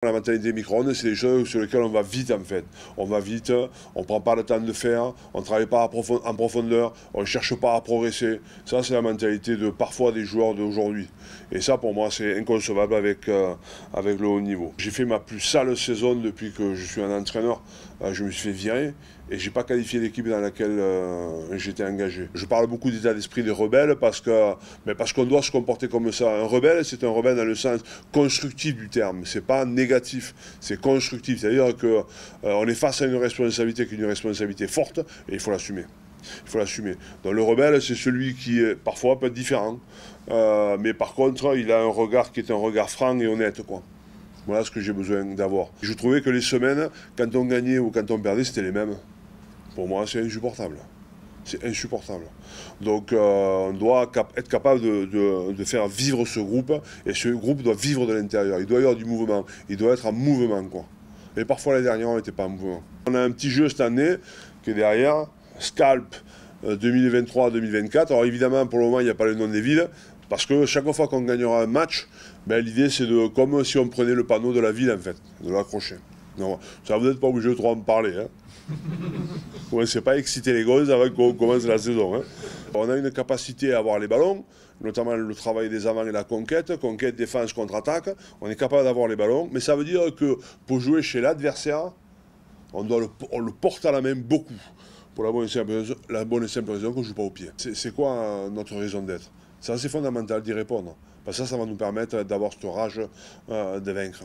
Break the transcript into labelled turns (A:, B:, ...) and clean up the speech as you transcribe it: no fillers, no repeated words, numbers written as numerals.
A: La mentalité micro-ondes, c'est des choses sur lesquelles on va vite en fait. On va vite, on ne prend pas le temps de faire, on ne travaille pas en profondeur, on ne cherche pas à progresser. Ça, c'est la mentalité de parfois des joueurs d'aujourd'hui. Et ça, pour moi, c'est inconcevable avec le haut niveau. J'ai fait ma plus sale saison depuis que je suis un entraîneur. Je me suis fait virer et je n'ai pas qualifié l'équipe dans laquelle j'étais engagé. Je parle beaucoup d'état d'esprit des rebelles parce qu'on doit se comporter comme ça. Un rebelle, c'est un rebelle dans le sens constructif du terme. C'est pas négatif, c'est constructif. C'est-à-dire qu'on est face à une responsabilité qui est une responsabilité forte et il faut l'assumer. Il faut l'assumer. Donc le rebelle, c'est celui qui parfois peut être différent, mais par contre, il a un regard qui est un regard franc et honnête, quoi. Voilà ce que j'ai besoin d'avoir. Je trouvais que les semaines, quand on gagnait ou quand on perdait, c'était les mêmes. Pour moi, c'est insupportable. C'est insupportable. Donc on doit être capable de faire vivre ce groupe, et ce groupe doit vivre de l'intérieur. Il doit y avoir du mouvement, il doit être en mouvement, quoi. Et parfois les derniers, on n'était pas en mouvement. On a un petit jeu cette année qui est derrière, Scalp 2023-2024. Alors évidemment, pour le moment, il n'y a pas le nom des villes, parce que chaque fois qu'on gagnera un match, ben, l'idée c'est comme si on prenait le panneau de la ville en fait, de l'accrocher. Non, ça vous n'êtes pas obligé de trop en parler. Hein. Commencez pas à exciter les gosses avant qu'on commence la saison. Hein. On a une capacité à avoir les ballons, notamment le travail des avants et la conquête, défense, contre-attaque. On est capable d'avoir les ballons, mais ça veut dire que pour jouer chez l'adversaire, on le porte à la main beaucoup. Pour la bonne et simple raison qu'on ne joue pas au pied. C'est quoi notre raison d'être? C'est assez fondamental d'y répondre. Parce que ça va nous permettre d'avoir cette rage de vaincre.